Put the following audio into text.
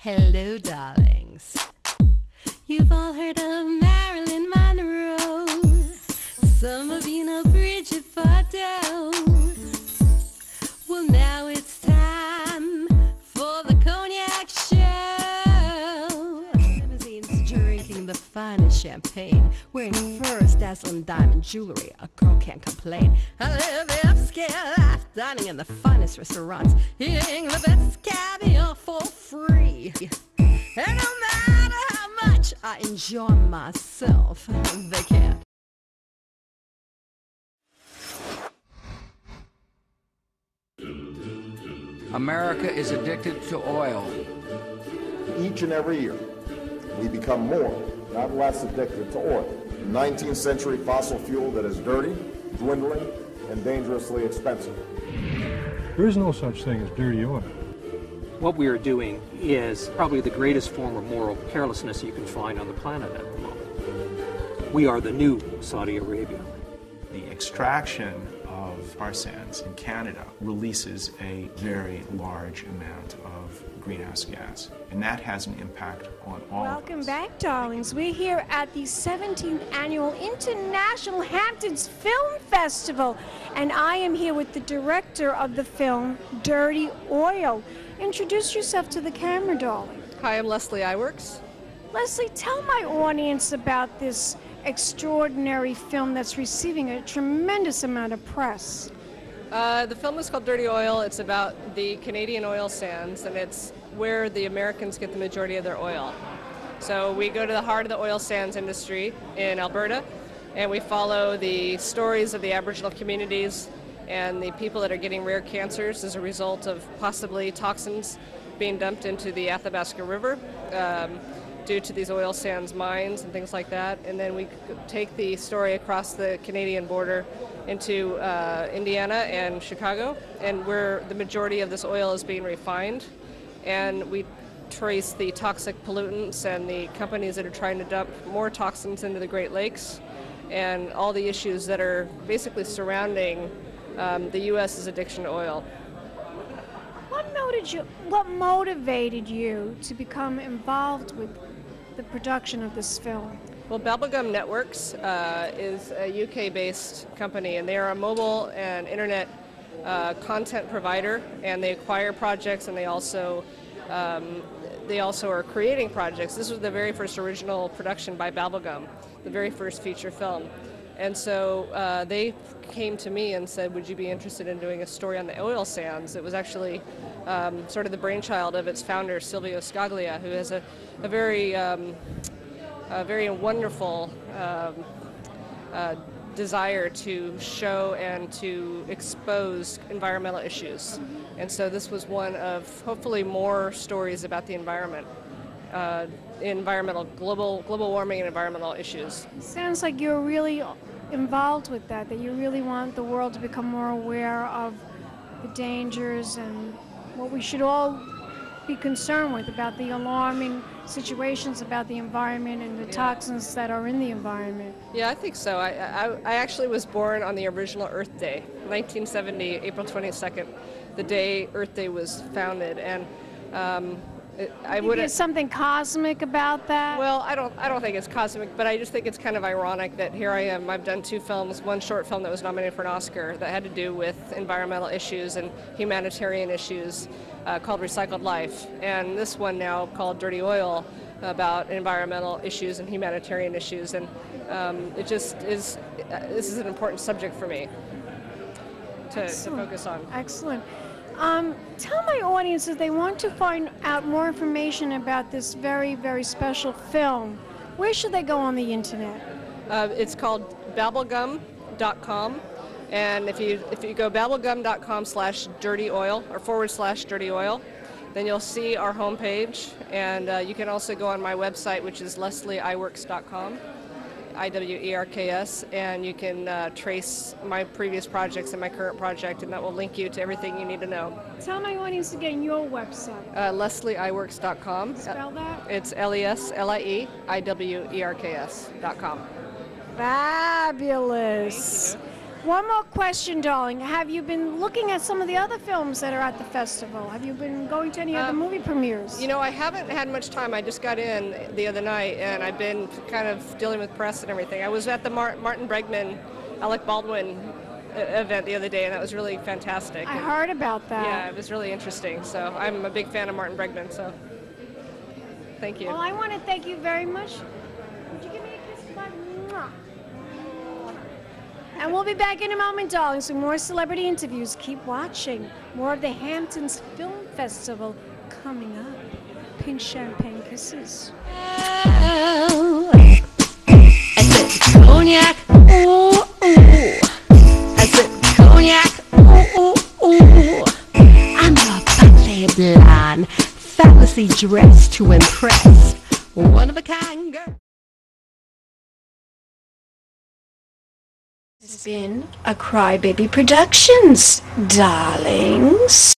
Hello, darlings. You've all heard of Marilyn Monroe. Some of you know Bridget Bardot. Well, now it's time for the Cognac Show. Limousines drinking the finest champagne, wearing furs, dazzling diamond jewelry. A girl can't complain. I live the upscale life, dining in the finest restaurants, eating the best caviar for free. And no matter how much I enjoy myself, they can't. America is addicted to oil. Each and every year, we become more, not less addicted to oil. 19th century fossil fuel that is dirty, dwindling, and dangerously expensive. There is no such thing as dirty oil. What we are doing is probably the greatest form of moral carelessness you can find on the planet at the moment. We are the new Saudi Arabia. The extraction of tar sands in Canada releases a very large amount of greenhouse gas, and that has an impact on all of us. Welcome back, darlings. We're here at the 17th Annual International Hamptons Film Festival, and I am here with the director of the film, Dirty Oil. Introduce yourself to the camera, darling. Hi, I'm Leslie Iwerks. Leslie, tell my audience about this extraordinary film that's receiving a tremendous amount of press. The film is called Dirty Oil. It's about the Canadian oil sands, and it's where the Americans get the majority of their oil. So we go to the heart of the oil sands industry in Alberta, and we follow the stories of the Aboriginal communities and the people that are getting rare cancers as a result of possibly toxins being dumped into the Athabasca River due to these oil sands mines and things like that. And then we take the story across the Canadian border into Indiana and Chicago, and where the majority of this oil is being refined. And we trace the toxic pollutants and the companies that are trying to dump more toxins into the Great Lakes, and all the issues that are basically surrounding the U.S.'s addiction to oil. What motivated you to become involved with the production of this film? Well, Bubblegum Networks is a UK-based company, and they are a mobile and internet content provider, and they acquire projects, and they also are creating projects. This was the very first original production by Bubblegum, the very first feature film. And so they came to me and said, would you be interested in doing a story on the oil sands? It was actually sort of the brainchild of its founder, Silvio Scaglia, who has a very wonderful desire to show and to expose environmental issues. And so this was one of hopefully more stories about the environment. Global warming and environmental issues. Sounds like you're really involved with that you really want the world to become more aware of the dangers and what we should all be concerned with about the alarming situations about the environment and the toxins that are in the environment. Yeah, I think so. I actually was born on the original Earth Day, 1970, April 22nd, the day Earth Day was founded, and There's something cosmic about that? Well, I don't think it's cosmic, but I just think it's kind of ironic that here I am. I've done 2 films, one short film that was nominated for an Oscar that had to do with environmental issues and humanitarian issues called Recycled Life, and this one now called Dirty Oil about environmental issues and humanitarian issues, and it just is. This is an important subject for me to focus on. Excellent. Tell my audience if they want to find out more information about this very, very special film, where should they go on the internet? It's called babblegum.com, and if you go babblegum.com/dirty oil or /dirty oil, then you'll see our homepage, and you can also go on my website, which is leslieiwerks.com. Iwerks, and you can trace my previous projects and my current project, and that will link you to everything you need to know. Tell my audience again your website. LeslieIwerks.com. Spell that? It's LeslieIwerks.com. Fabulous. One more question, darling. Have you been looking at some of the other films that are at the festival? Have you been going to any other movie premieres? You know, I haven't had much time. I just got in the other night, and I've been kind of dealing with press and everything. I was at the Martin Bregman, Alec Baldwin event the other day, and that was really fantastic. I heard about that. Yeah, it was really interesting. So I'm a big fan of Martin Bregman, so thank you. Well, I want to thank you very much. Would you give me a kiss? Mwah. And we'll be back in a moment, darlings, with more celebrity interviews. Keep watching. More of the Hamptons Film Festival coming up. Pink champagne kisses. Oh, I said cognac, ooh, ooh. I said cognac, ooh, ooh, ooh. I'm a bubbly blonde, fabulously dressed to impress. One of a kind girl. This has been a Crybaby Productions, darlings.